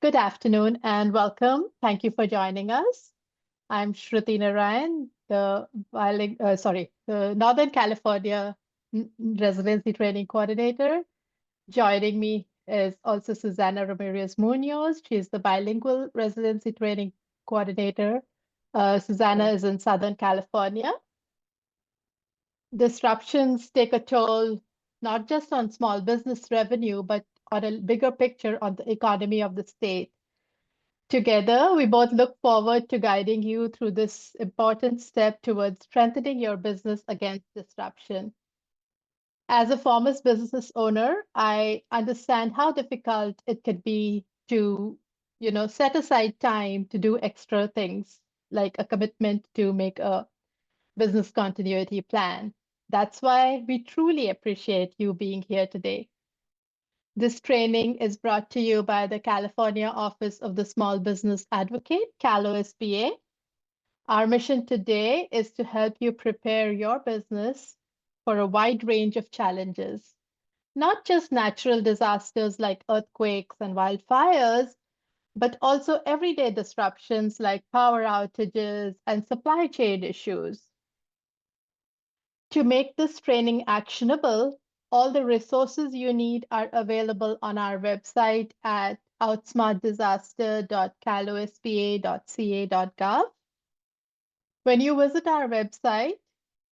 Good afternoon and welcome. Thank you for joining us. I'm Shruti Narayan, the Northern California Residency Training Coordinator. Joining me is also Susana Ramirez Munoz. She's the Bilingual Residency Training Coordinator. Susana is in Southern California. Disruptions take a toll not just on small business revenue, but on a bigger picture on the economy of the state. Together, we both look forward to guiding you through this important step towards strengthening your business against disruption. As a former business owner, I understand how difficult it could be to, set aside time to do extra things, like a commitment to make a business continuity plan. That's why we truly appreciate you being here today. This training is brought to you by the California Office of the Small Business Advocate, CalOSBA. Our mission today is to help you prepare your business for a wide range of challenges, not just natural disasters like earthquakes and wildfires, but also everyday disruptions like power outages and supply chain issues. To make this training actionable, all the resources you need are available on our website at outsmartdisaster.calosba.ca.gov. When you visit our website,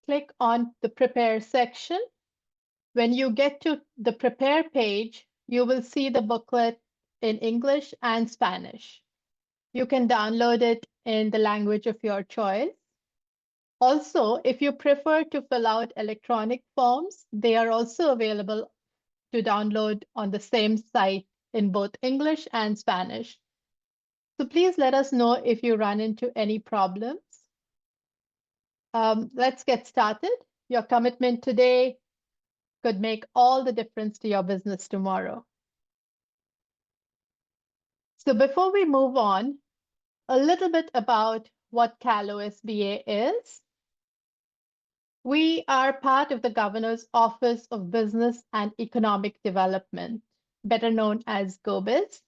click on the Prepare section. When you get to the Prepare page, you will see the booklet in English and Spanish. You can download it in the language of your choice. Also, if you prefer to fill out electronic forms, they are also available to download on the same site in both English and Spanish. So please let us know if you run into any problems. Let's get started. Your commitment today could make all the difference to your business tomorrow. So before we move on, a little bit about what CalOSBA is. We are part of the Governor's Office of Business and Economic Development, better known as GOBIZ.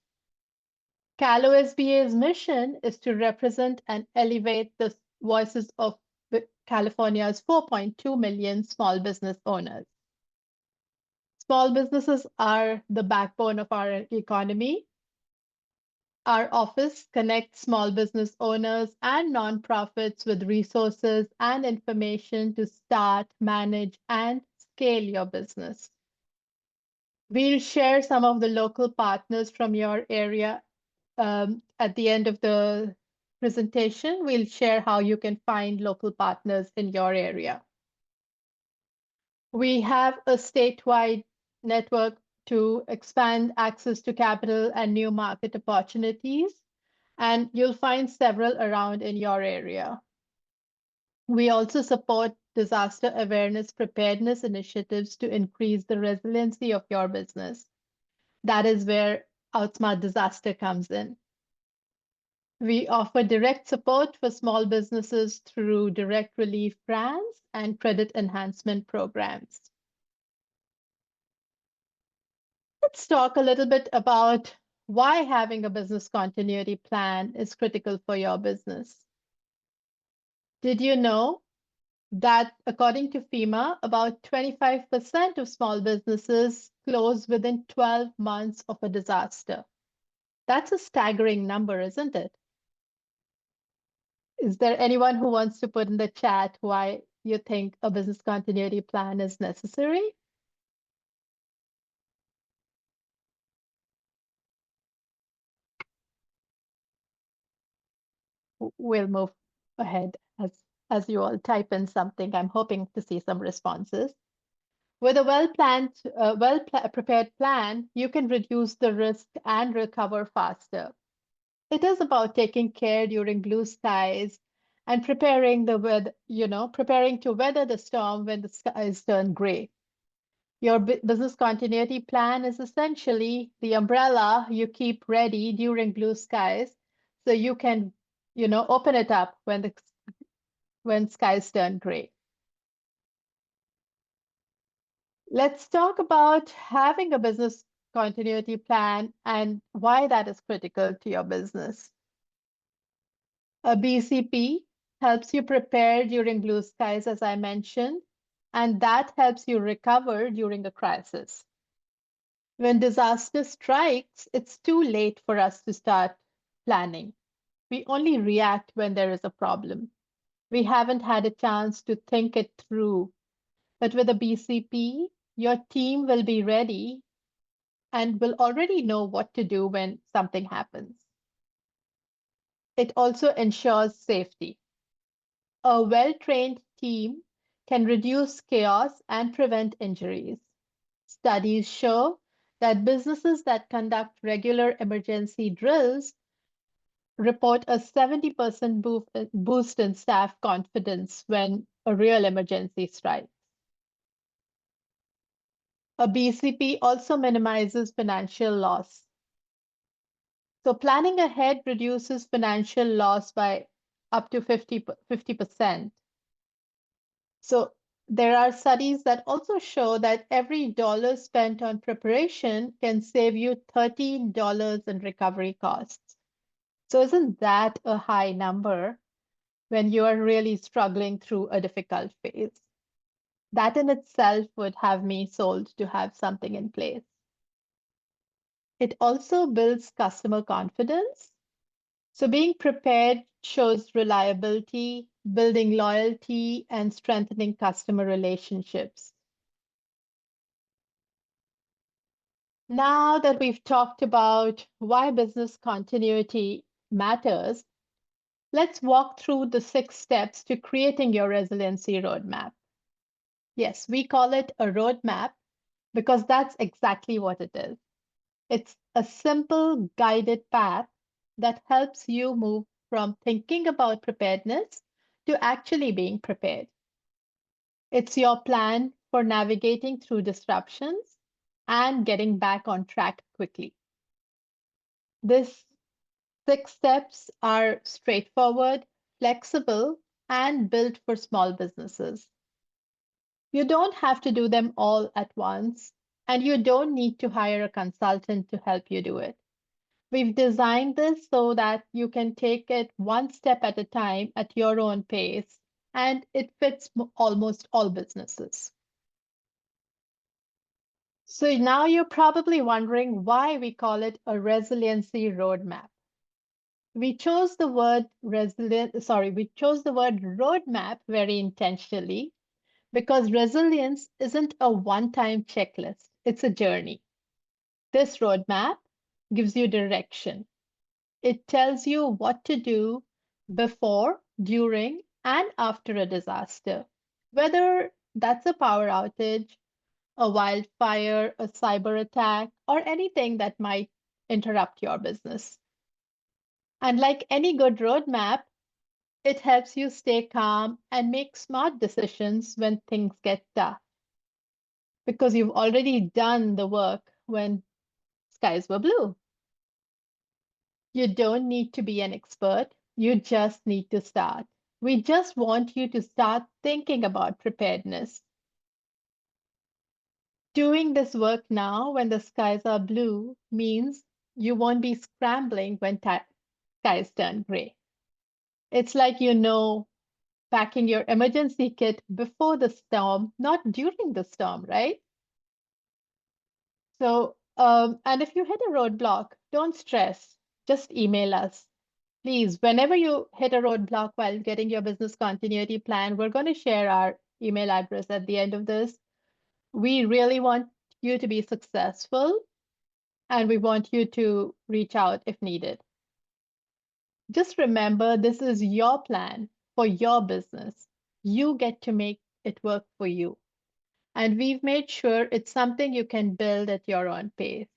CalOSBA's mission is to represent and elevate the voices of California's 4.2 million small business owners. Small businesses are the backbone of our economy. Our office connects small business owners and nonprofits with resources and information to start, manage, and scale your business. We'll share some of the local partners from your area at the end of the presentation. We'll share how you can find local partners in your area. We have a statewide network to expand access to capital and new market opportunities, and you'll find several around in your area. We also support disaster awareness preparedness initiatives to increase the resiliency of your business. That is where Outsmart Disaster comes in. We offer direct support for small businesses through direct relief grants and credit enhancement programs. Let's talk a little bit about why having a business continuity plan is critical for your business. Did you know that according to FEMA, about 25% of small businesses close within 12 months of a disaster? That's a staggering number, isn't it? Is there anyone who wants to put in the chat why you think a business continuity plan is necessary? We'll move ahead as you all type in something. I'm hoping to see some responses. With a well-prepared plan, you can reduce the risk and recover faster. It is about taking care during blue skies and preparing to weather the storm when the skies turn gray. Your business continuity plan is essentially the umbrella you keep ready during blue skies, so you can, open it up when skies turn gray. Let's talk about having a business continuity plan and why that is critical to your business. A BCP helps you prepare during blue skies, as I mentioned, and that helps you recover during a crisis. When disaster strikes, it's too late for us to start planning. We only react when there is a problem. We haven't had a chance to think it through. But with a BCP, your team will be ready and will already know what to do when something happens. It also ensures safety. A well-trained team can reduce chaos and prevent injuries. Studies show that businesses that conduct regular emergency drills report a 70% boost in staff confidence when a real emergency strikes. A BCP also minimizes financial loss. So planning ahead reduces financial loss by up to 50%. So there are studies that also show that every dollar spent on preparation can save you $13 in recovery costs. So isn't that a high number when you are really struggling through a difficult phase? That in itself would have me sold to have something in place. It also builds customer confidence. So being prepared shows reliability, building loyalty, and strengthening customer relationships. Now that we've talked about why business continuity matters, let's walk through the 6 steps to creating your resiliency roadmap. Yes, we call it a roadmap because that's exactly what it is. It's a simple guided path that helps you move from thinking about preparedness to actually being prepared. It's your plan for navigating through disruptions and getting back on track quickly. These 6 steps are straightforward, flexible, and built for small businesses. You don't have to do them all at once, and you don't need to hire a consultant to help you do it. We've designed this so that you can take it one step at a time at your own pace, and it fits almost all businesses. So now you're probably wondering why we call it a resiliency roadmap. We chose the word roadmap very intentionally because resilience isn't a one-time checklist, it's a journey. This roadmap gives you direction. It tells you what to do before, during, and after a disaster, whether that's a power outage, a wildfire, a cyber attack, or anything that might interrupt your business. And like any good roadmap, it helps you stay calm and make smart decisions when things get tough because you've already done the work when skies were blue. You don't need to be an expert, you just need to start. We just want you to start thinking about preparedness. Doing this work now when the skies are blue means you won't be scrambling when skies turn gray. It's like packing your emergency kit before the storm, not during the storm, right? So, and if you hit a roadblock, don't stress, just email us. Please, whenever you hit a roadblock while getting your business continuity plan, we're going to share our email address at the end of this. We really want you to be successful, and we want you to reach out if needed. Just remember, this is your plan for your business. You get to make it work for you. And we've made sure it's something you can build at your own pace.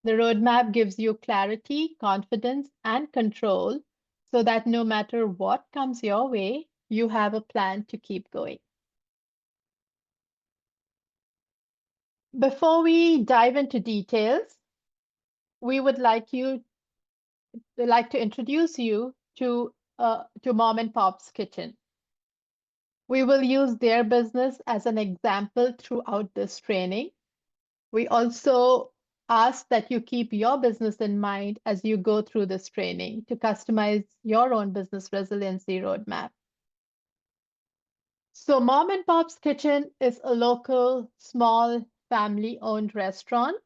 The roadmap gives you clarity, confidence, and control so that no matter what comes your way, you have a plan to keep going. Before we dive into details, we would like to introduce you to Mom and Pop's Kitchen. We will use their business as an example throughout this training. We also ask that you keep your business in mind as you go through this training to customize your own business resiliency roadmap. So, Mom and Pop's Kitchen is a local, small, family owned restaurant.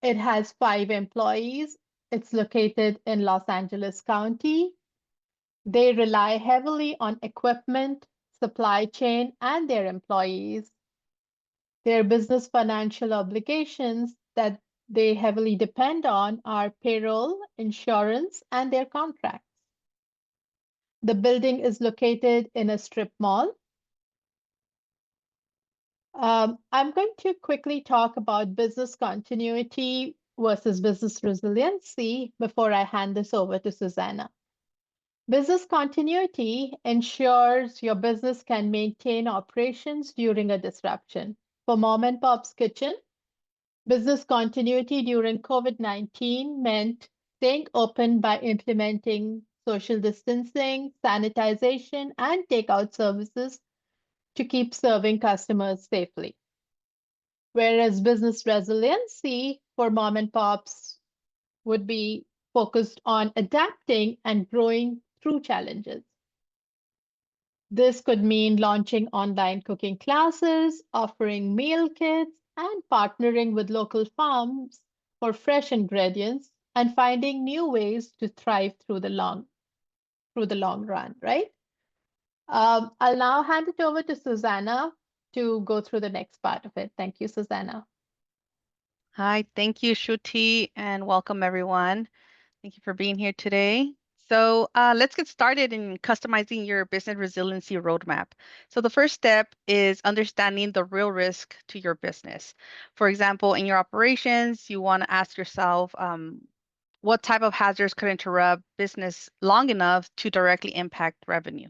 It has 5 employees. It's located in Los Angeles County. They rely heavily on equipment, supply chain, and their employees. Their business financial obligations that they heavily depend on are payroll, insurance, and their contracts. The building is located in a strip mall. I'm going to quickly talk about business continuity versus business resiliency before I hand this over to Susanna. Business continuity ensures your business can maintain operations during a disruption. For Mom and Pop's Kitchen, business continuity during COVID-19 meant staying open by implementing social distancing, sanitization, and takeout services to keep serving customers safely. Whereas business resiliency for Mom and Pops would be focused on adapting and growing through challenges. This could mean launching online cooking classes, offering meal kits, and partnering with local farms for fresh ingredients and finding new ways to thrive through the long run, right? I'll now hand it over to Susanna to go through the next part of it. Thank you, Susanna. Hi, thank you, Shruti, and welcome everyone. Thank you for being here today. So let's get started in customizing your business resiliency roadmap. So the first step is understanding the real risk to your business. For example, in your operations, you want to ask yourself, what type of hazards could interrupt business long enough to directly impact revenue?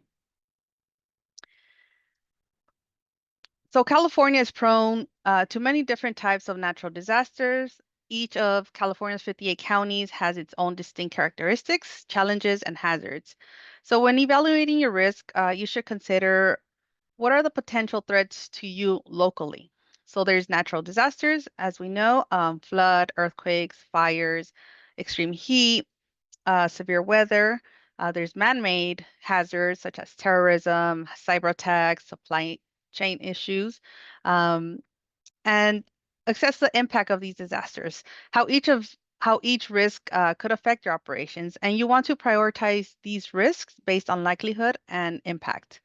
So California is prone to many different types of natural disasters. Each of California's 58 counties has its own distinct characteristics, challenges, and hazards. So when evaluating your risk, you should consider what are the potential threats to you locally. So there's natural disasters, as we know, flood, earthquakes, fires, extreme heat, severe weather. There's man-made hazards such as terrorism, cyber attacks, supply chain issues, um, and assess the impact of these disasters, how each risk could affect your operations, and you want to prioritize these risks based on likelihood and impact.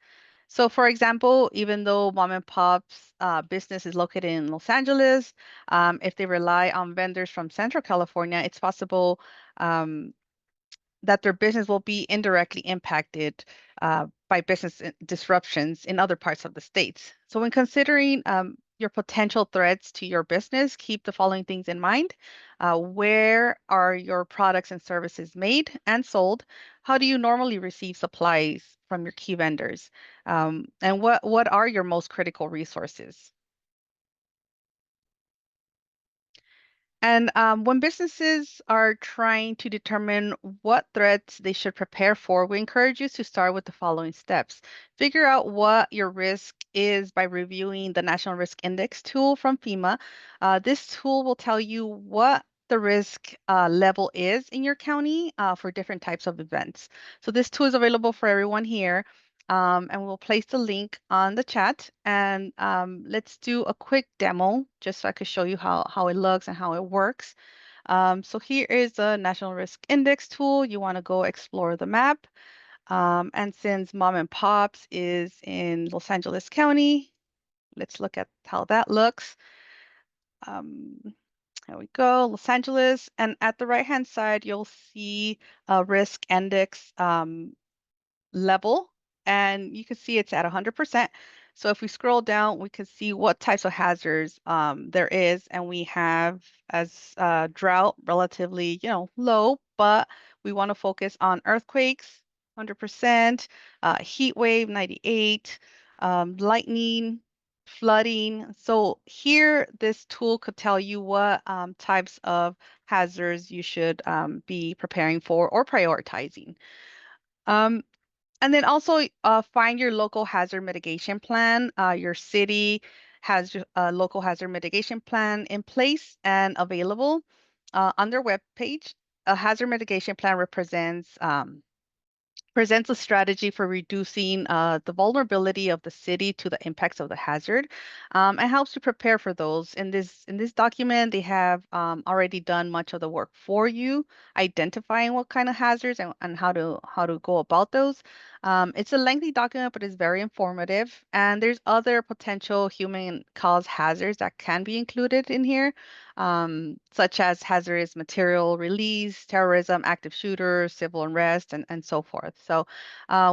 So, for example, even though mom and pop's business is located in Los Angeles, if they rely on vendors from Central California, it's possible that their business will be indirectly impacted by business disruptions in other parts of the states. So when considering your potential threats to your business, keep the following things in mind. Where are your products and services made and sold? How do you normally receive supplies from your key vendors? And what are your most critical resources? And when businesses are trying to determine what threats they should prepare for, we encourage you to start with the following steps. Figure out what your risk is by reviewing the National Risk Index tool from FEMA. This tool will tell you what the risk level is in your county for different types of events. So this tool is available for everyone here. And we'll place the link on the chat, and let's do a quick demo just so I could show you how it looks and how it works. So here is the National Risk Index tool. You want to go explore the map. And since Mom and Pops is in Los Angeles County, let's look at how that looks. There we go, Los Angeles. And at the right-hand side, you'll see a risk index level, and you can see it's at 100%. So if we scroll down, we can see what types of hazards there is, and we have as drought relatively, low, but we want to focus on earthquakes, 100%, heat wave, 98, lightning, flooding. So here, this tool could tell you what types of hazards you should be preparing for or prioritizing. And then also find your local hazard mitigation plan. Your city has a local hazard mitigation plan in place and available on their webpage. A hazard mitigation plan presents a strategy for reducing the vulnerability of the city to the impacts of the hazard, and helps to prepare for those. In this document, they have already done much of the work for you, identifying what kind of hazards and how to go about those. It's a lengthy document, but it's very informative. And there's other potential human caused hazards that can be included in here, such as hazardous material release, terrorism, active shooters, civil unrest, and so forth. So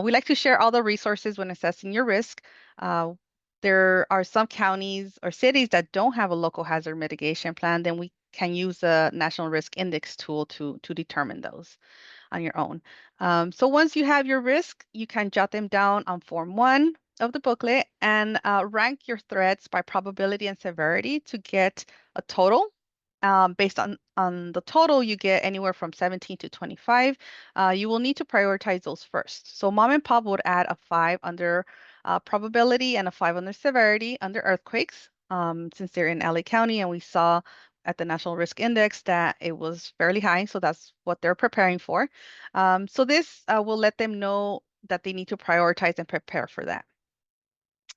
we like to share all the resources when assessing your risk. Uh, there are some counties or cities that don't have a local hazard mitigation plan, then we can use the National Risk Index tool to determine those on your own. So once you have your risk, you can jot them down on Form 1 of the booklet and rank your threats by probability and severity to get a total. Based on the total, you get anywhere from 17 to 25. You will need to prioritize those first. So mom and pop would add a 5 under probability and a 5 under severity under earthquakes, since they're in LA County, and we saw at the National Risk Index that it was fairly high, so that's what they're preparing for. So this will let them know that they need to prioritize and prepare for that.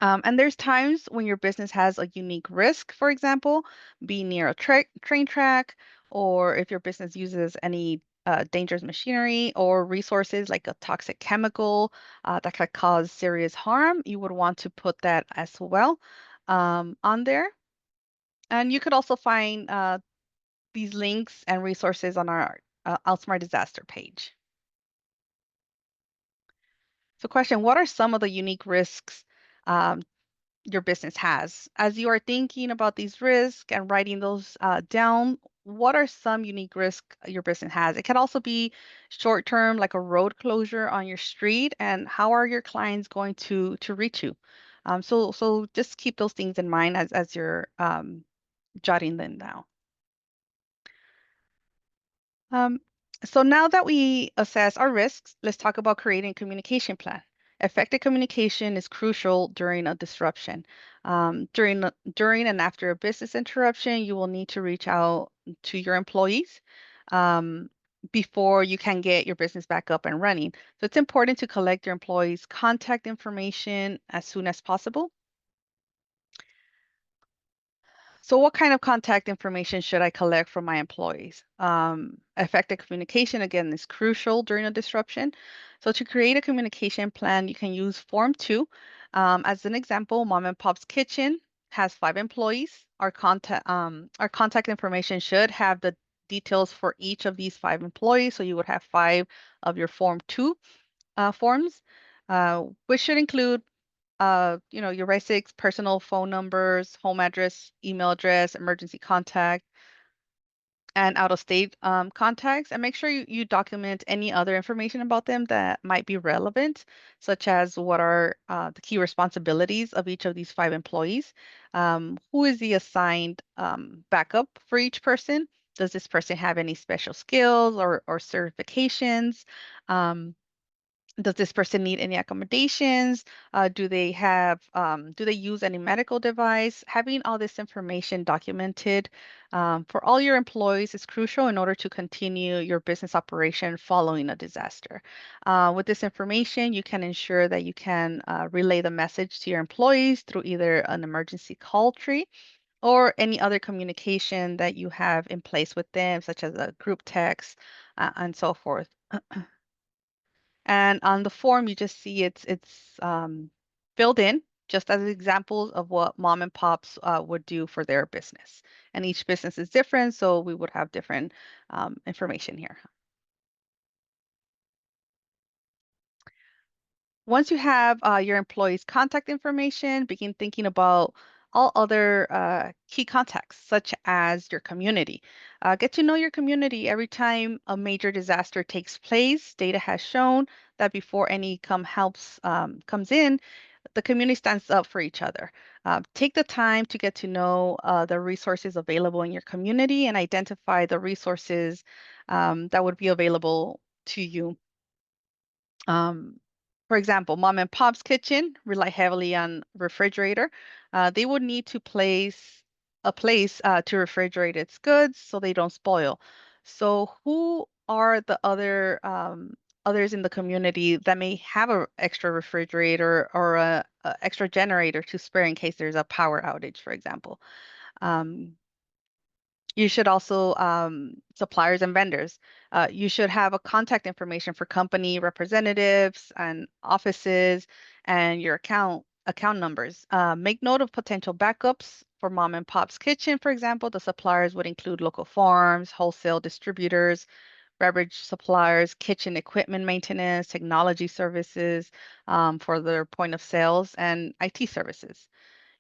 And there's times when your business has a unique risk, for example, being near a train track, or if your business uses any dangerous machinery or resources like a toxic chemical that could cause serious harm, you would want to put that as well on there. And you could also find these links and resources on our Outsmart Disaster page. So question, what are some of the unique risks um, your business has? As you are thinking about these risks and writing those down, what are some unique risks your business has? It can also be short term, like a road closure on your street, and how are your clients going to reach you? So just keep those things in mind as you're jotting them down. Um, so now that we assess our risks, let's talk about creating a communication plan. Effective communication is crucial during a disruption. During and after a business interruption, you will need to reach out to your employees um, before you can get your business back up and running. So it's important to collect your employees' contact information as soon as possible. So what kind of contact information should I collect from my employees? Effective communication, again, is crucial during a disruption. So to create a communication plan, you can use Form 2. As an example, Mom and Pop's Kitchen has 5 employees. Our contact information should have the details for each of these 5 employees. So you would have 5 of your Form 2 forms, which should include your basics, personal phone numbers, home address, email address, emergency contact, and out-of-state contacts. And make sure you document any other information about them that might be relevant, such as what are the key responsibilities of each of these 5 employees. Who is the assigned backup for each person? Does this person have any special skills or certifications? Does this person need any accommodations? Do they use any medical device? Having all this information documented for all your employees is crucial in order to continue your business operation following a disaster. With this information, you can ensure that you can relay the message to your employees through either an emergency call tree or any other communication that you have in place with them, such as a group text and so forth. And on the form, you just see it's filled in just as examples of what mom and pops would do for their business. And each business is different, so we would have different information here. Once you have your employees' contact information, begin thinking about all other key contacts, such as your community. Get to know your community. Every time a major disaster takes place, data has shown that before any comes in, the community stands up for each other. Take the time to get to know the resources available in your community and identify the resources that would be available to you. Um, For example, mom and pop's kitchen rely heavily on refrigerator. They would need to place a place to refrigerate its goods so they don't spoil. So who are the others in the community that may have an extra refrigerator or a extra generator to spare in case there's a power outage, for example? Um, you should also suppliers and vendors. You should have a contact information for company representatives and offices and your account numbers. Make note of potential backups for mom and pop's kitchen, for example. The suppliers would include local farms, wholesale distributors, beverage suppliers, kitchen equipment maintenance, technology services for their point of sales, and IT services.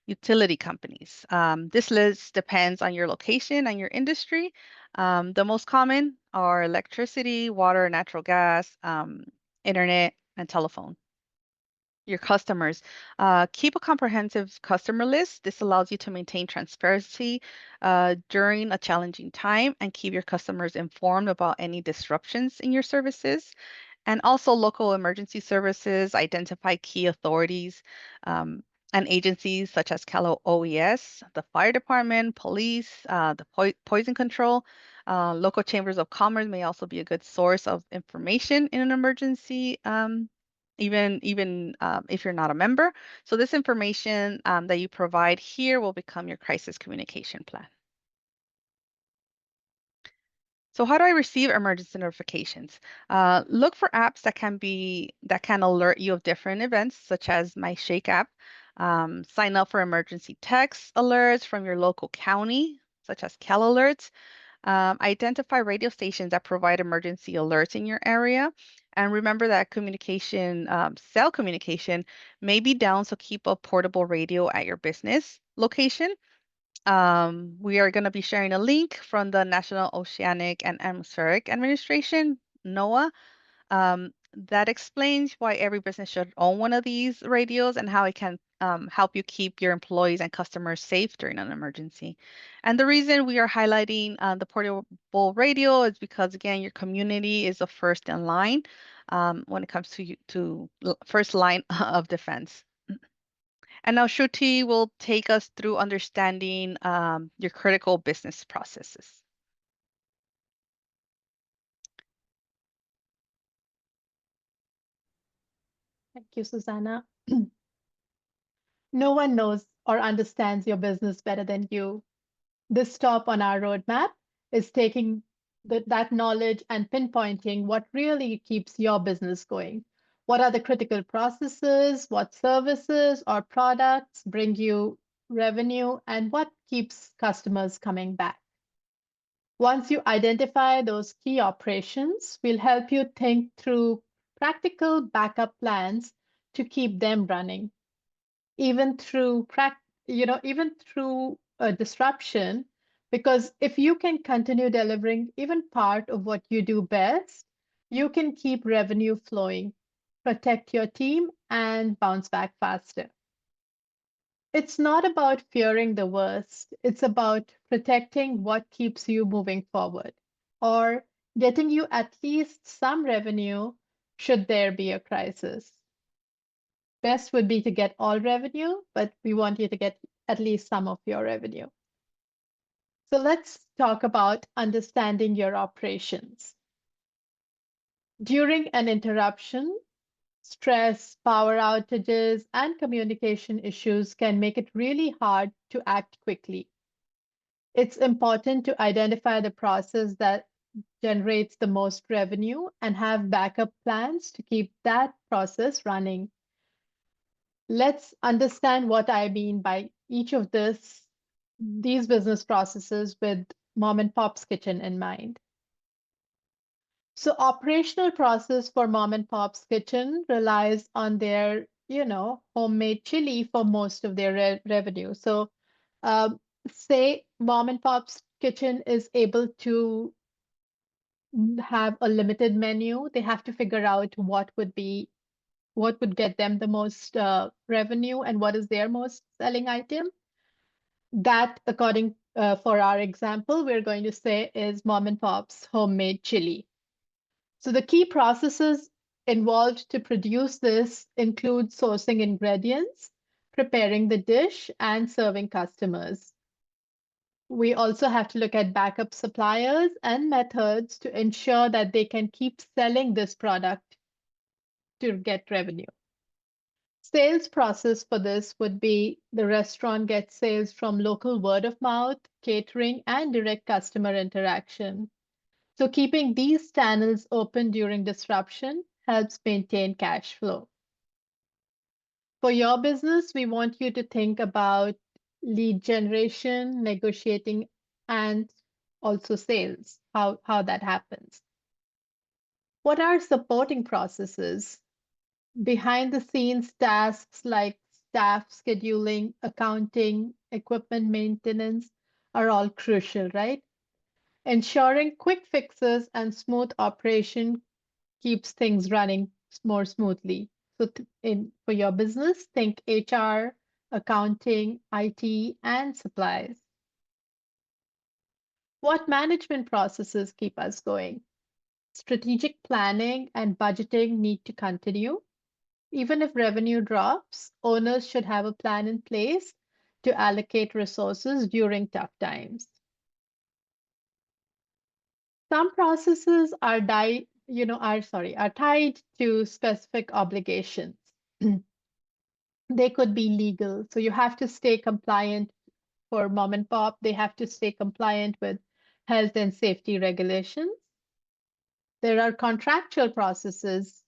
Utility companies. This list depends on your location and your industry. The most common are electricity, water, natural gas, internet, and telephone. Your customers. Keep a comprehensive customer list. This allows you to maintain transparency during a challenging time and keep your customers informed about any disruptions in your services. And also local emergency services, identify key authorities and agencies such as Cal OES, the fire department, police, the poison control. Local chambers of commerce may also be a good source of information in an emergency, even if you're not a member. So this information that you provide here will become your crisis communication plan. So how do I receive emergency notifications? Look for apps that can alert you of different events, such as my Shake app. Sign up for emergency text alerts from your local county, such as Cal Alerts. Identify radio stations that provide emergency alerts in your area. And remember that cell communication may be down, so keep a portable radio at your business location. We are going to be sharing a link from the National Oceanic and Atmospheric Administration, NOAA, that explains why every business should own one of these radios and how it can help you keep your employees and customers safe during an emergency. And the reason we are highlighting the portable radio is because, again, your community is the first in line when it comes to first line of defense. And now Shruti will take us through understanding your critical business processes. Thank you, Susanna. No one knows or understands your business better than you. This stop on our roadmap is taking that knowledge and pinpointing what really keeps your business going. What are the critical processes? What services or products bring you revenue? And what keeps customers coming back? Once you identify those key operations, we'll help you think through practical backup plans to keep them running even through even through a disruption, because if you can continue delivering even part of what you do best, you can keep revenue flowing, protect your team, and bounce back faster. It's not about fearing the worst, it's about protecting what keeps you moving forward, or getting you at least some revenue should there be a crisis. Best would be to get all revenue, but we want you to get at least some of your revenue. So let's talk about understanding your operations. During an interruption, stress, power outages, and communication issues can make it really hard to act quickly. It's important to identify the process that generates the most revenue and have backup plans to keep that process running. Let's understand what I mean by each of these business processes with mom and pop's kitchen in mind. So operational process for mom and pop's kitchen relies on their, homemade chili for most of their revenue. So say mom and pop's kitchen is able to have a limited menu, they have to figure out what would get them the most revenue and what is their most selling item. That, according for our example, we're going to say is mom and pop's homemade chili. So the key processes involved to produce this include sourcing ingredients, preparing the dish, and serving customers. We also have to look at backup suppliers and methods to ensure that they can keep selling this product to get revenue. Sales process for this would be the restaurant gets sales from local word of mouth, catering, and direct customer interaction. So keeping these channels open during disruption helps maintain cash flow. For your business, we want you to think about lead generation, negotiating, and also sales, how that happens. What are supporting processes? Behind the scenes tasks like staff scheduling, accounting, equipment maintenance are all crucial, right? Ensuring quick fixes and smooth operation keeps things running more smoothly. So for your business, think HR, accounting, IT, and supplies. What management processes keep us going? Strategic planning and budgeting need to continue. Even if revenue drops, owners should have a plan in place to allocate resources during tough times. Some processes are tied to specific obligations. They could be legal, so you have to stay compliant for mom and pop. They have to stay compliant with health and safety regulations. There are contractual processes.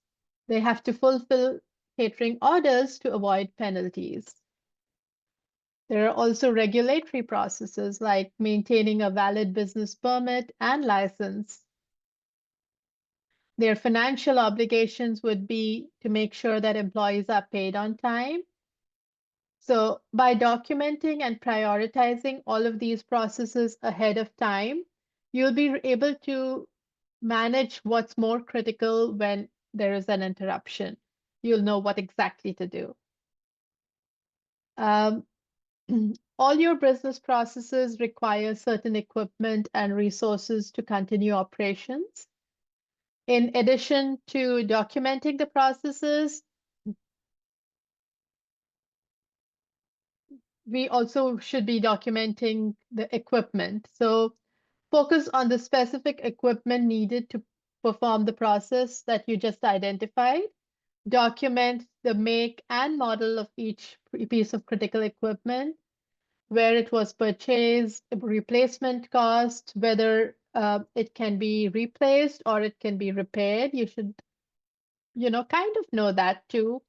They have to fulfill catering orders to avoid penalties. There are also regulatory processes like maintaining a valid business permit and license. Their financial obligations would be to make sure that employees are paid on time. So by documenting and prioritizing all of these processes ahead of time, you'll be able to manage what's more critical when there is an interruption. You'll know what exactly to do. All your business processes require certain equipment and resources to continue operations. In addition to documenting the processes, we also should be documenting the equipment. So focus on the specific equipment needed to perform the process that you just identified. Document the make and model of each piece of critical equipment, where it was purchased, replacement cost, whether it can be replaced or it can be repaired. You should, kind of know that too.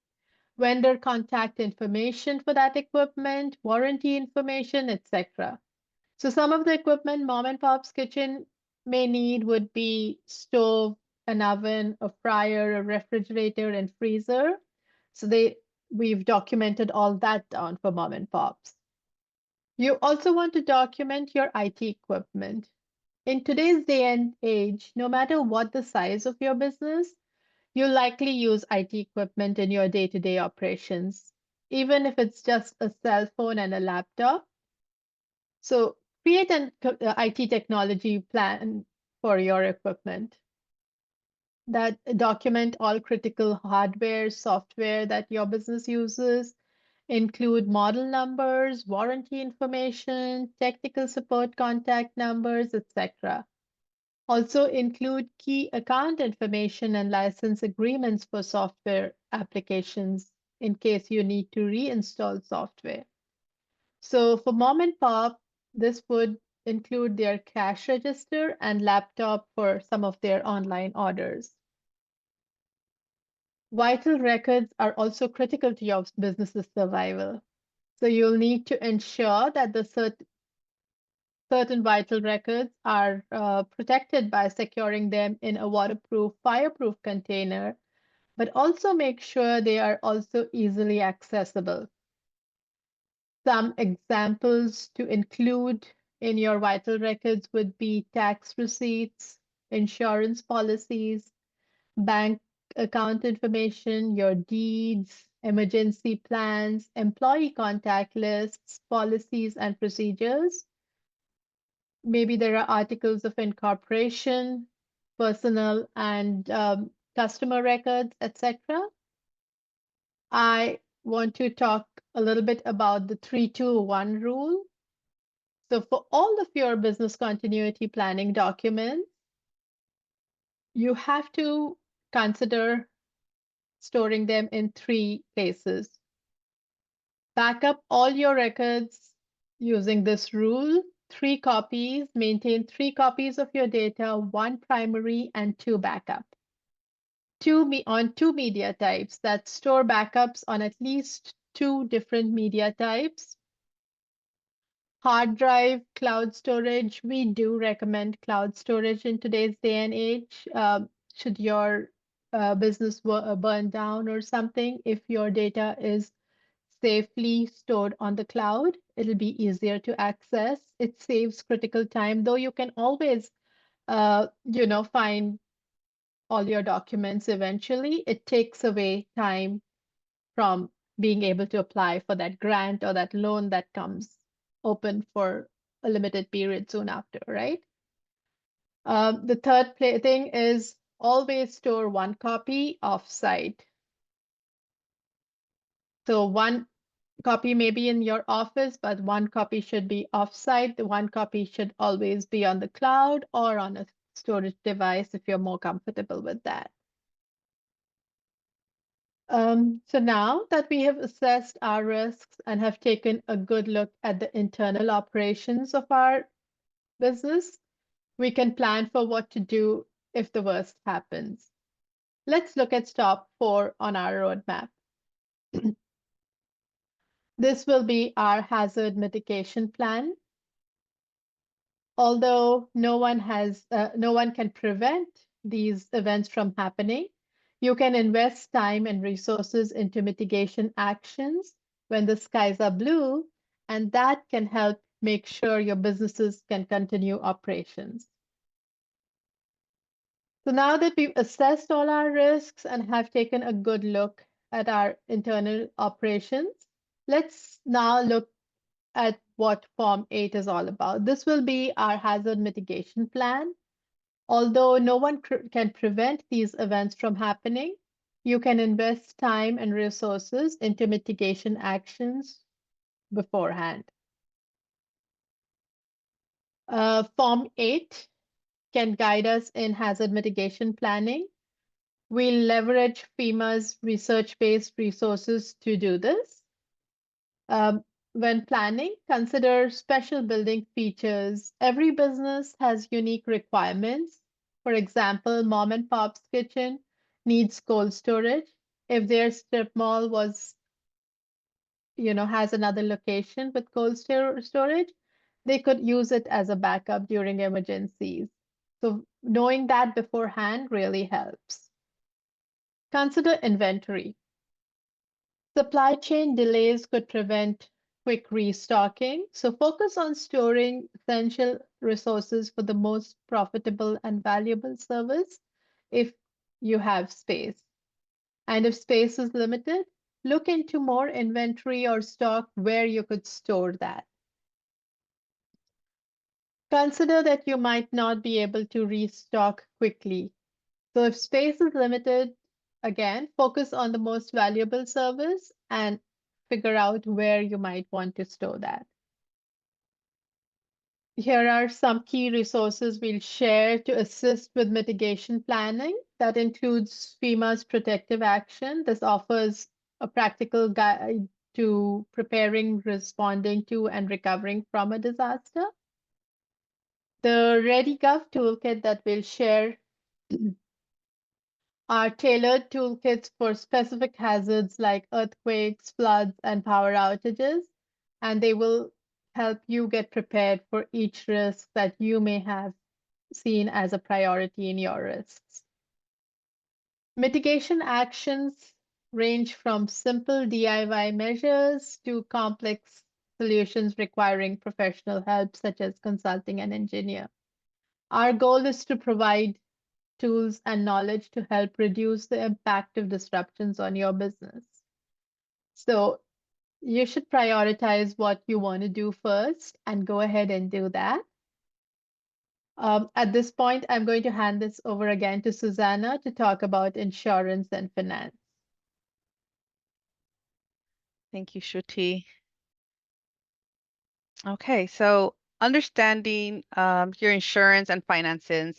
Vendor contact information for that equipment, warranty information, etc. So some of the equipment mom and pop's kitchen may need would be stove, an oven, a fryer, a refrigerator, and freezer. So we've documented all that down for mom and pops. You also want to document your IT equipment. In today's day and age, no matter what the size of your business, you'll likely use IT equipment in your day-to-day operations, even if it's just a cell phone and a laptop. So create an IT technology plan for your equipment that document all critical hardware, software that your business uses, include model numbers, warranty information, technical support contact numbers, etc. Also include key account information and license agreements for software applications in case you need to reinstall software. So for mom and pop, this would include their cash register and laptop for some of their online orders. Vital records are also critical to your business's survival. So you'll need to ensure that the certain vital records are protected by securing them in a waterproof, fireproof container, but also make sure they are also easily accessible. Some examples to include in your vital records would be tax receipts, insurance policies, bank account information, your deeds, emergency plans, employee contact lists, policies, and procedures. Maybe there are articles of incorporation, personal and customer records, etc. I want to talk a little bit about the 3-2-1 rule. So for all of your business continuity planning documents, you have to consider storing them in 3 places. Back up all your records using this rule. 3 copies, maintain 3 copies of your data, 1 primary and 2 backup. On 2 media types that store backups on at least 2 different media types. Hard drive, cloud storage. We do recommend cloud storage in today's day and age. Should your business burn down or something, if your data is safely stored on the cloud, it'll be easier to access. It saves critical time, though you can always, find all your documents eventually. It takes away time from being able to apply for that grant or that loan that comes open for a limited period soon after, right? The third thing is always store 1 copy off-site. So 1 copy may be in your office, but 1 copy should be off-site. The 1 copy should always be on the cloud or on a storage device if you're more comfortable with that. So now that we have assessed our risks and have taken a good look at the internal operations of our business, we can plan for what to do if the worst happens. Let's look at stop 4 on our roadmap. This will be our hazard mitigation plan. Although no one can prevent these events from happening, you can invest time and resources into mitigation actions when the skies are blue, and that can help make sure your businesses can continue operations. So now that we've assessed all our risks and have taken a good look at our internal operations, let's now look at what Form 8 is all about. This will be our hazard mitigation plan. Although no one can prevent these events from happening, you can invest time and resources into mitigation actions beforehand. Form 8 can guide us in hazard mitigation planning. We'll leverage FEMA's research-based resources to do this. When planning, consider special building features. Every business has unique requirements. For example, mom and pop's kitchen needs cold storage. If their strip mall has another location with cold storage, they could use it as a backup during emergencies. So knowing that beforehand really helps. Consider inventory. Supply chain delays could prevent quick restocking, so focus on storing essential resources for the most profitable and valuable service if you have space. And if space is limited, look into more inventory or stock where you could store that. Consider that you might not be able to restock quickly. So if space is limited, again, focus on the most valuable service and figure out where you might want to store that. Here are some key resources we'll share to assist with mitigation planning. That includes FEMA's protective action. This offers a practical guide to preparing, responding to, and recovering from a disaster. The ReadyGov toolkit that we'll share are tailored toolkits for specific hazards like earthquakes, floods, and power outages, and they will help you get prepared for each risk that you may have seen as a priority in your risks. Mitigation actions range from simple DIY measures to complex solutions requiring professional help, such as consulting an engineer. Our goal is to provide tools and knowledge to help reduce the impact of disruptions on your business. So you should prioritize what you want to do first and go ahead and do that. At this point, I'm going to hand this over again to Susanna to talk about insurance and finance. Thank you, Shruti. Okay, so understanding your insurance and finances.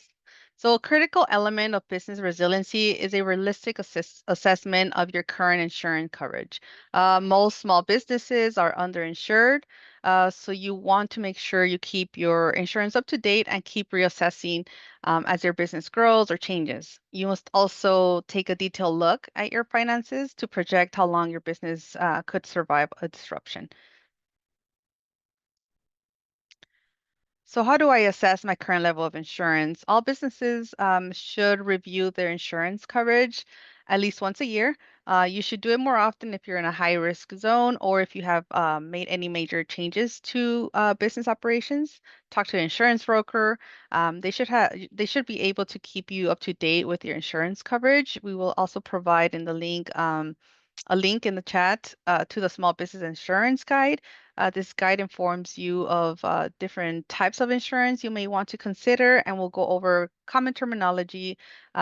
So a critical element of business resiliency is a realistic assessment of your current insurance coverage. Most small businesses are underinsured, so you want to make sure you keep your insurance up to date and keep reassessing as your business grows or changes. You must also take a detailed look at your finances to project how long your business could survive a disruption. So how do I assess my current level of insurance? All businesses should review their insurance coverage at least once a year. You should do it more often if you're in a high risk zone or if you have made any major changes to business operations. Talk to an insurance broker. They should be able to keep you up to date with your insurance coverage. We will also provide in the link a link in the chat to the Small Business Insurance Guide. This guide informs you of different types of insurance you may want to consider, and we'll go over common terminology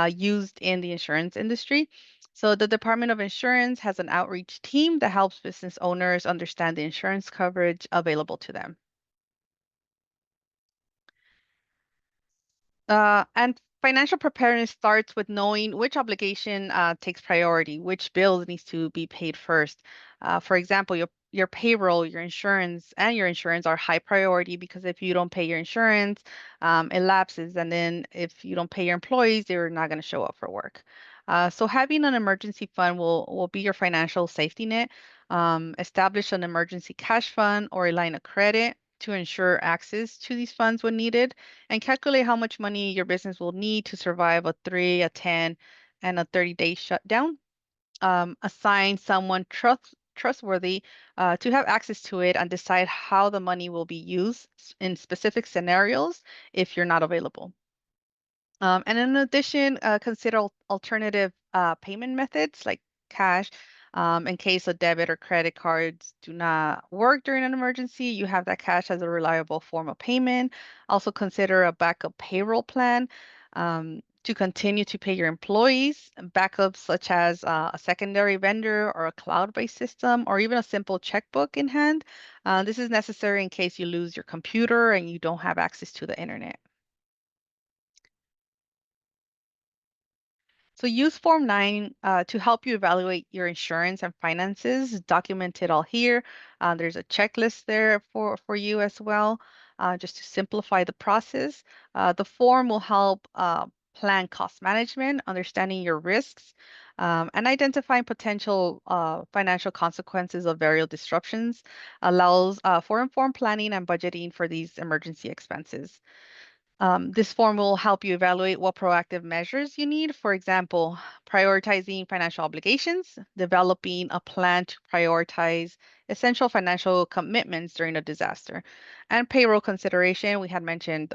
used in the insurance industry. So, the Department of Insurance has an outreach team that helps business owners understand the insurance coverage available to them. And financial preparedness starts with knowing which obligation takes priority, which bill needs to be paid first. For example, your payroll, your insurance are high priority because if you don't pay your insurance, it lapses, and then if you don't pay your employees, they're not going to show up for work. So having an emergency fund will be your financial safety net. Establish an emergency cash fund or a line of credit to ensure access to these funds when needed and calculate how much money your business will need to survive a 3, a 10, and a 30-day shutdown. Assign someone trustworthy to have access to it and decide how the money will be used in specific scenarios if you're not available. And in addition, consider alternative payment methods like cash. In case a debit or credit cards do not work during an emergency, you have that cash as a reliable form of payment. Also consider a backup payroll plan to continue to pay your employees. Backups such as a secondary vendor or a cloud-based system or even a simple checkbook in hand. This is necessary in case you lose your computer and you don't have access to the internet. So use Form 9 to help you evaluate your insurance and finances. Document it all here. There's a checklist there for you as well, just to simplify the process. The form will help plan cost management, understanding your risks, and identifying potential financial consequences of various disruptions. Allows for informed planning and budgeting for these emergency expenses. This form will help you evaluate what proactive measures you need. For example, prioritizing financial obligations, developing a plan to prioritize essential financial commitments during a disaster, and payroll consideration. We had mentioned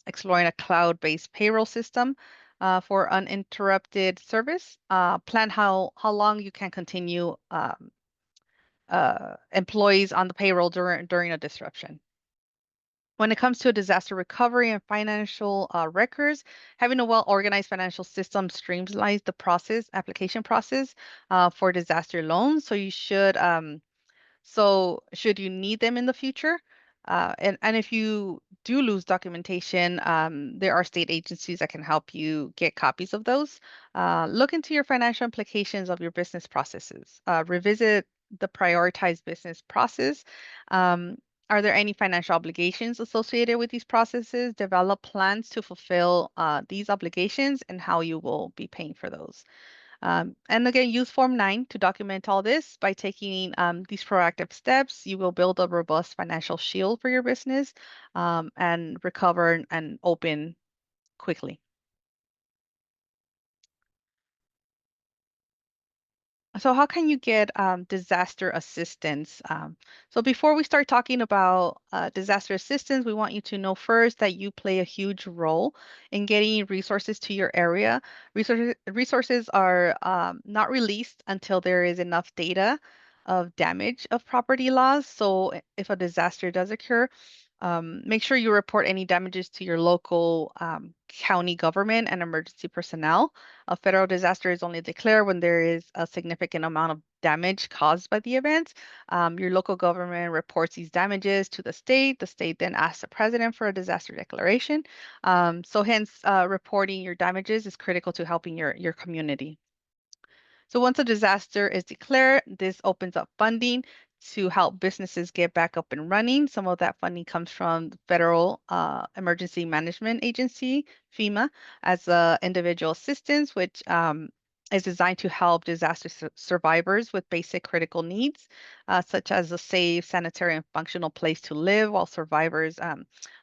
exploring a cloud-based payroll system for uninterrupted service. Plan how long you can continue employees on the payroll during a disruption. When it comes to disaster recovery and financial records, having a well-organized financial system streamlines the application process for disaster loans. So should you need them in the future, and if you do lose documentation, there are state agencies that can help you get copies of those. Look into your financial implications of your business processes. Revisit the prioritized business process. Um, are there any financial obligations associated with these processes? Develop plans to fulfill these obligations and how you will be paying for those. And again, use Form 9 to document all this. By taking these proactive steps, you will build a robust financial shield for your business and recover and open quickly. So how can you get disaster assistance? So before we start talking about disaster assistance, we want you to know first that you play a huge role in getting resources to your area. Resources are not released until there is enough data of damage of property loss. So if a disaster does occur, Make sure you report any damages to your local county government and emergency personnel. A federal disaster is only declared when there is a significant amount of damage caused by the event. Your local government reports these damages to the state. The state then asks the president for a disaster declaration. So hence, reporting your damages is critical to helping your community. So once a disaster is declared, this opens up funding to help businesses get back up and running. Some of that funding comes from the Federal Emergency Management Agency, FEMA, as individual assistance, which is designed to help disaster survivors with basic critical needs, such as a safe, sanitary, and functional place to live while survivors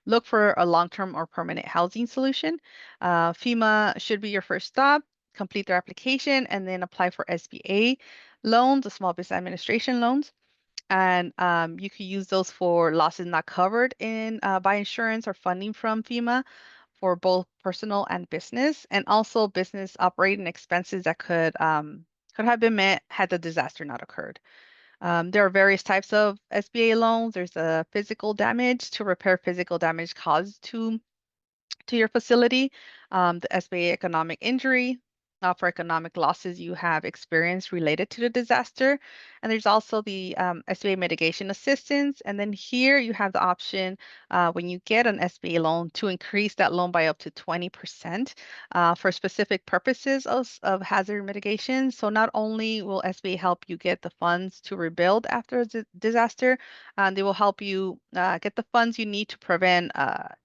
look for a long-term or permanent housing solution. FEMA should be your first stop. Complete their application and then apply for SBA loans, the Small Business Administration loans. And you can use those for losses not covered in by insurance or funding from FEMA for both personal and business, and also business operating expenses that could have been met had the disaster not occurred. There are various types of SBA loans. There's a physical damage to repair physical damage caused to your facility, the SBA economic injury for economic losses you have experienced related to the disaster. And there's also the SBA mitigation assistance. And then here you have the option when you get an SBA loan to increase that loan by up to 20% for specific purposes of hazard mitigation. So not only will SBA help you get the funds to rebuild after a disaster, they will help you get the funds you need to prevent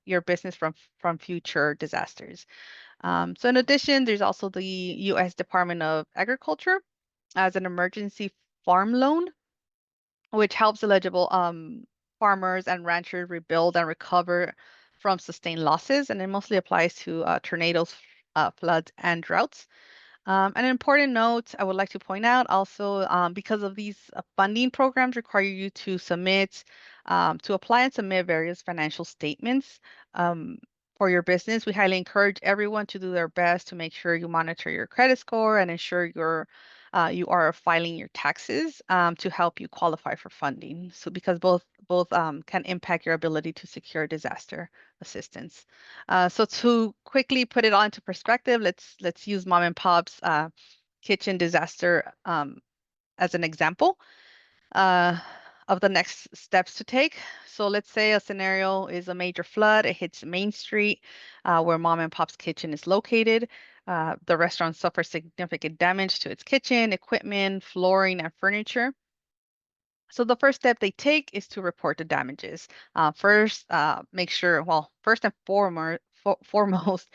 your business from future disasters. So in addition, there's also the U.S. Department of Agriculture as an emergency farm loan, which helps eligible farmers and ranchers rebuild and recover from sustained losses, and it mostly applies to tornadoes, floods, and droughts. An important note I would like to point out also, because of these funding programs require you to to apply and submit various financial statements for your business. We highly encourage everyone to do their best to make sure you monitor your credit score and ensure you are filing your taxes to help you qualify for funding. So because both can impact your ability to secure disaster assistance. So to quickly put it all into perspective, let's use mom and pop's kitchen disaster as an example uh, of the next steps to take. So let's say a scenario is a major flood. It hits Main Street where mom and pop's kitchen is located. The restaurant suffers significant damage to its kitchen, equipment, flooring, and furniture. So the first step they take is to report the damages. First, make sure, well, first and foremost,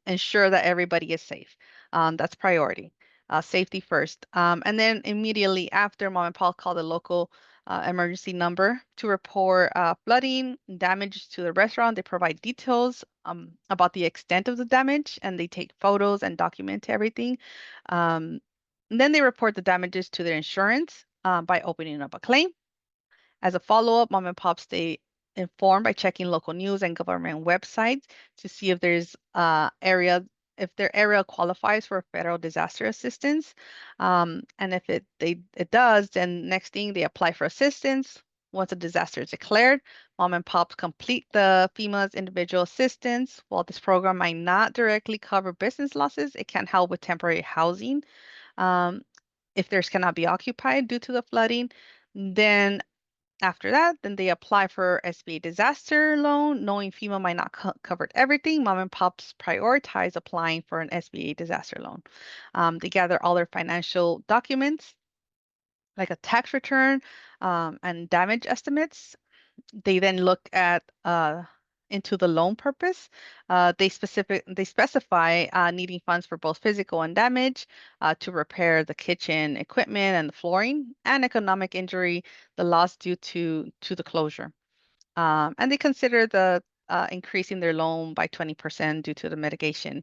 ensure that everybody is safe. That's priority. Safety first. And then immediately after, mom and pop call the local emergency number to report flooding, damage to the restaurant. They provide details about the extent of the damage, and they take photos and document everything. Um, and then they report the damages to their insurance by opening up a claim. As a follow-up, mom and pop stay informed by checking local news and government websites to see if if their area qualifies for federal disaster assistance. And if it does, then next thing they apply for assistance. Once a disaster is declared, mom and pops complete the FEMA's individual assistance. While this program might not directly cover business losses, it can help with temporary housing. Um, if theirs cannot be occupied due to the flooding, then after that, then they apply for SBA disaster loan, knowing FEMA might not cover everything. Mom and pops prioritize applying for an SBA disaster loan. They gather all their financial documents, like a tax return and damage estimates. They then look at into the loan purpose. They specify needing funds for both physical and damage to repair the kitchen equipment and the flooring, and economic injury, the loss due to the closure. And they consider the increasing their loan by 20% due to the mitigation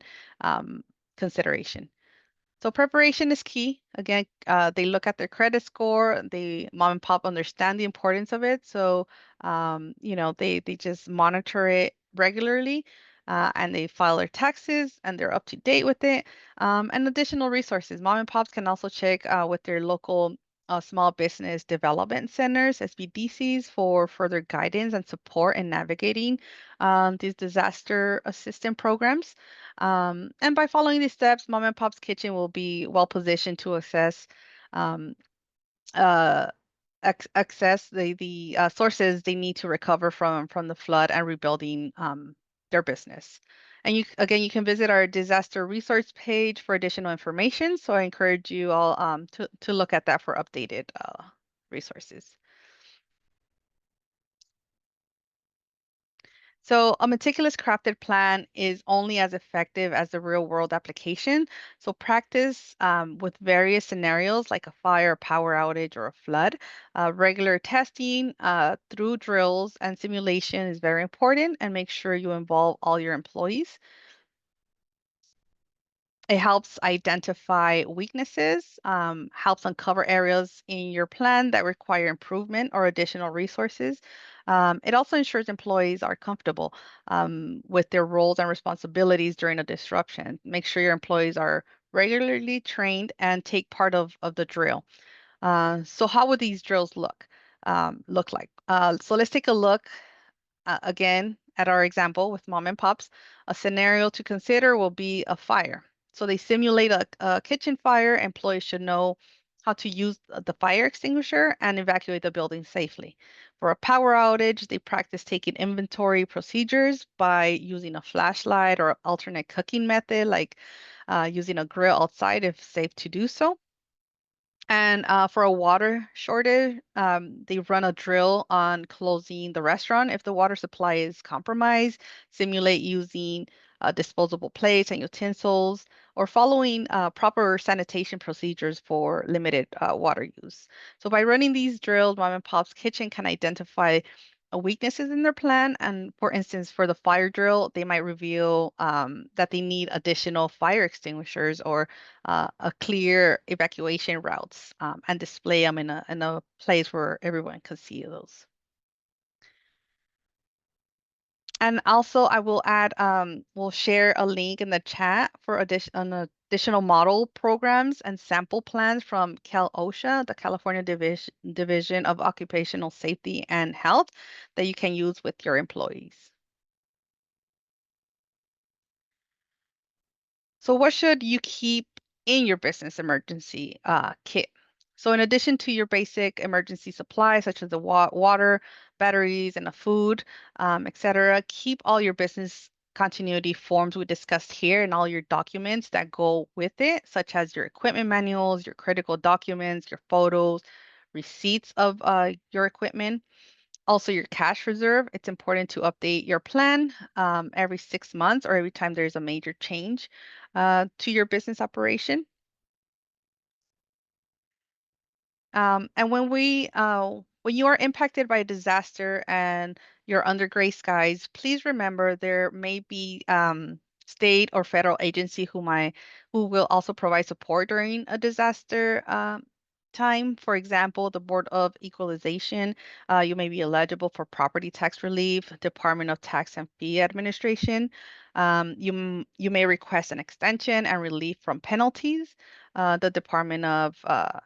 consideration. So preparation is key. Again, they look at their credit score. Mom and pop understand the importance of it. So, they just monitor it regularly, and they file their taxes and they're up to date with it. And additional resources. Mom and pops can also check with their local small business development centers, SBDCs, for further guidance and support in navigating these disaster assistance programs. And by following these steps, Mom and Pop's Kitchen will be well positioned to assess um, uh, access the sources they need to recover from the flood and rebuilding their business. And you can visit our disaster resource page for additional information. So I encourage you all to look at that for updated resources. So a meticulous crafted plan is only as effective as the real world application. So practice with various scenarios like a fire, power outage, or a flood. Regular testing through drills and simulation is very important, and make sure you involve all your employees. It helps identify weaknesses, helps uncover areas in your plan that require improvement or additional resources. It also ensures employees are comfortable with their roles and responsibilities during a disruption. Make sure your employees are regularly trained and take part of the drill. So how would these drills look like? So let's take a look again, at our example with mom and pops, a scenario to consider will be a fire. So they simulate a kitchen fire. Employees should know how to use the fire extinguisher and evacuate the building safely. For a power outage, they practice taking inventory procedures by using a flashlight or alternate cooking method, like using a grill outside if safe to do so. And for a water shortage, they run a drill on closing the restaurant if the water supply is compromised, simulate using disposable plates and utensils, or following proper sanitation procedures for limited water use. So by running these drills, Mom and Pop's Kitchen can identify weaknesses in their plan. And for instance, for the fire drill, they might reveal that they need additional fire extinguishers or a clear evacuation routes and display them in a place where everyone can see those. And also, I will add, we'll share a link in the chat for additional model programs and sample plans from CalOSHA, the California Division of Occupational Safety and Health, that you can use with your employees. So what should you keep in your business emergency kit? So in addition to your basic emergency supplies, such as the water, batteries, and the food, etc., keep all your business continuity forms we discussed here and all your documents that go with it, such as your equipment manuals, your critical documents, your photos, receipts of your equipment. Also, your cash reserve, it's important to update your plan every 6 months or every time there's a major change to your business operation. And when you are impacted by a disaster and you're under gray skies, please remember there may be state or federal agency who will also provide support during a disaster time. For example, the Board of Equalization, you may be eligible for property tax relief, Department of Tax and Fee Administration. You may request an extension and relief from penalties. The Department of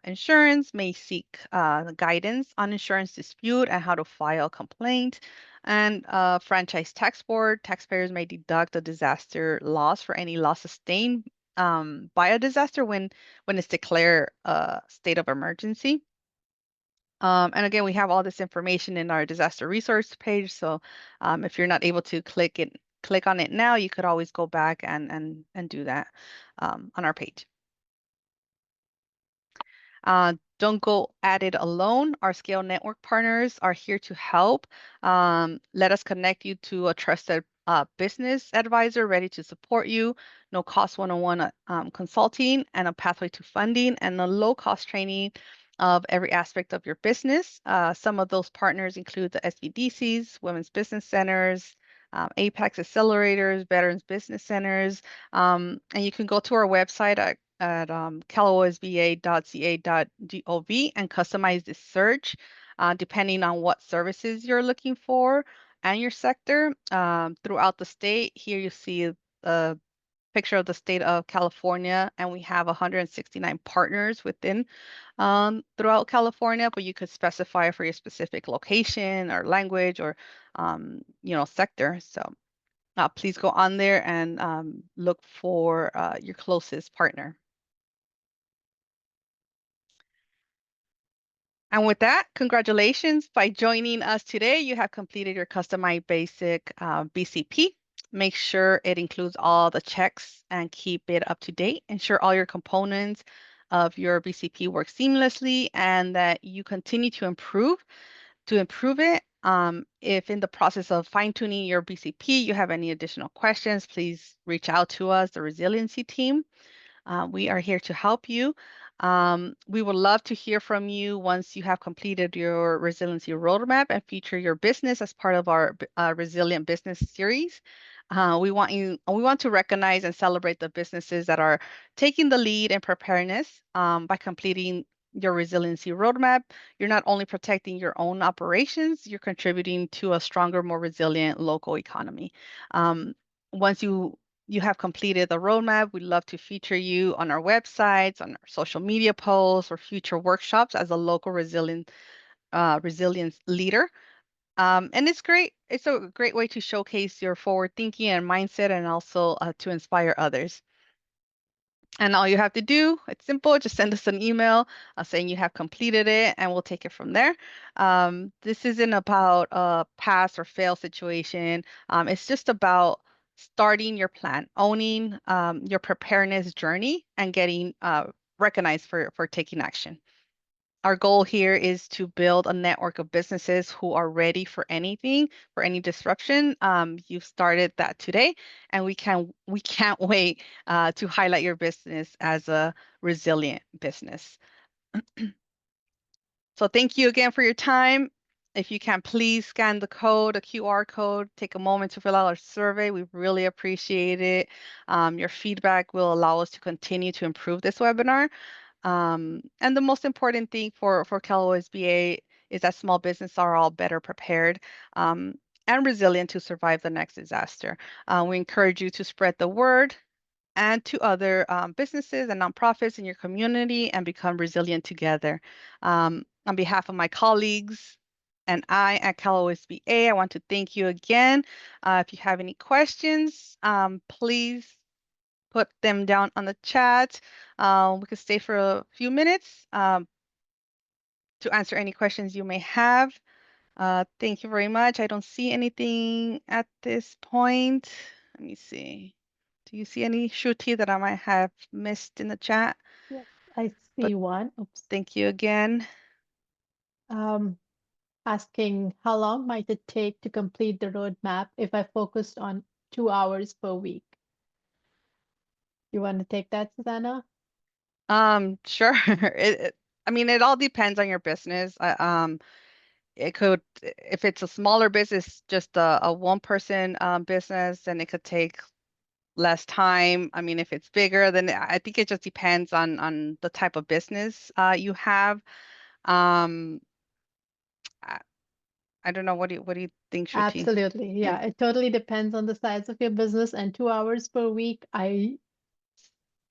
Insurance may seek guidance on insurance dispute and how to file a complaint. And Franchise Tax Board, taxpayers may deduct a disaster loss for any loss sustained by a disaster when it's declared a state of emergency. And again, we have all this information in our disaster resource page. So if you're not able to click on it now, you could always go back and do that on our page. Don't go at it alone. Our Scale Network partners are here to help. Let us connect you to a trusted business advisor ready to support you. No cost one-on-one consulting and a pathway to funding and a low-cost training of every aspect of your business. Some of those partners include the SBDCs, Women's Business Centers, Apex Accelerators, Veterans Business Centers, and you can go to our website at calosba.ca.gov and customize the search depending on what services you're looking for and your sector throughout the state. Here you see picture of the state of California, and we have 169 partners within throughout California, but you could specify for your specific location or language or sector. So please go on there and look for your closest partner. And with that, congratulations. By joining us today, you have completed your customized basic BCP. Make sure it includes all the checks and keep it up to date. Ensure all your components of your BCP work seamlessly and that you continue to improve it. If in the process of fine-tuning your BCP, you have any additional questions, please reach out to us, the resiliency team. We are here to help you. We would love to hear from you once you have completed your resiliency roadmap and feature your business as part of our resilient business series. We want to recognize and celebrate the businesses that are taking the lead in preparedness by completing your resiliency roadmap. You're not only protecting your own operations, you're contributing to a stronger, more resilient local economy. Once you have completed the roadmap, we'd love to feature you on our websites, on our social media posts, or future workshops as a local resilience leader. And it's great. It's a great way to showcase your forward thinking and mindset and also to inspire others. And all you have to do, it's simple, just send us an email saying you have completed it and we'll take it from there. This isn't about a pass or fail situation. It's just about starting your plan, owning your preparedness journey and getting recognized for taking action. Our goal here is to build a network of businesses who are ready for anything, for any disruption. You've started that today, and we can't wait to highlight your business as a resilient business. So thank you again for your time. If you can, please scan the QR code, take a moment to fill out our survey. We really appreciate it. Your feedback will allow us to continue to improve this webinar. And the most important thing for Cal OSBA is that small businesses are all better prepared and resilient to survive the next disaster. We encourage you to spread the word and to other businesses and nonprofits in your community and become resilient together. On behalf of my colleagues and I at Cal OSBA, I want to thank you again. If you have any questions, please put them down on the chat. We could stay for a few minutes to answer any questions you may have. Thank you very much. I don't see anything at this point. Let me see. Do you see any, Shruti, that I might have missed in the chat? Yes, I But see one. Oops. thank you again. Asking how long might it take to complete the roadmap if I focused on 2 hours per week? You want to take that, Susanna? Sure. I mean, it all depends on your business. It could, if it's a smaller business, just a one-person business, then it could take less time. I mean, if it's bigger, then I think it just depends on the type of business you have. Um, I, I don't know. What do you think, Shruti? Absolutely. Yeah, it totally depends on the size of your business. And 2 hours per week, I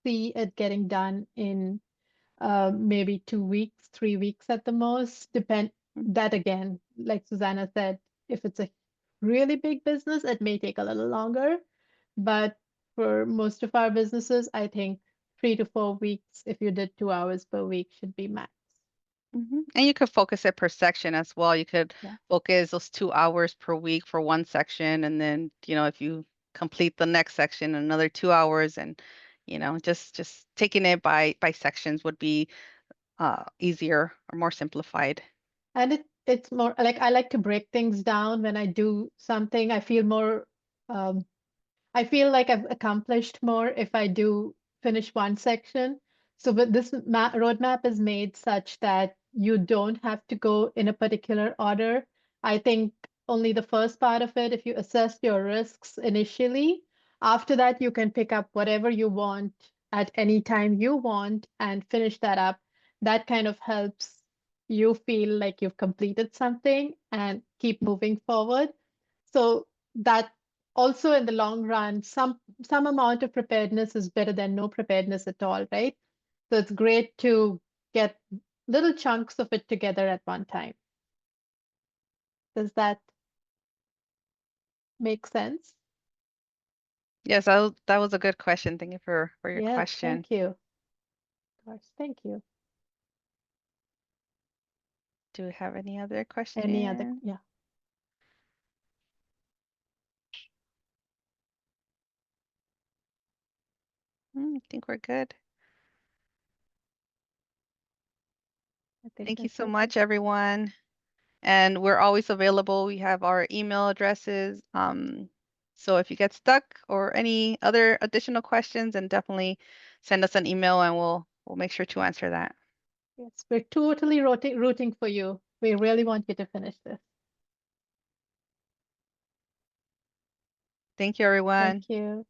see it getting done in maybe 2 weeks, 3 weeks at the most. Depend that again, like Susanna said, if it's a really big business, it may take a little longer. But for most of our businesses, I think 3 to 4 weeks, if you did 2 hours per week, should be max. And you could focus it per section as well. You could Yeah. focus those 2 hours per week for one section, and then if you complete the next section, another 2 hours, and just taking it by sections would be easier or more simplified. And it's more like I like to break things down when I do something. Um, I feel like I've accomplished more if I do finish one section. So, but this roadmap is made such that you don't have to go in a particular order. I think only the first part of it, if you assess your risks initially, after that, you can pick up whatever you want at any time you want and finish that up. That kind of helps you feel like you've completed something and keep moving forward. So that also in the long run, some amount of preparedness is better than no preparedness at all, right? So it's great to get little chunks of it together at one time. Does that make sense? Yes, that was a good question. Thank you for your Yes, question. thank you. Of course, thank you. Do we have any other Any other? questions? Yeah. I think we're good. I think Thank you that's so okay. much, everyone. And we're always available. We have our email addresses. So if you get stuck or any other additional questions, then definitely send us an email and we'll make sure to answer that. Yes, we're totally rooting for you. We really want you to finish this. Thank you, everyone. Thank you.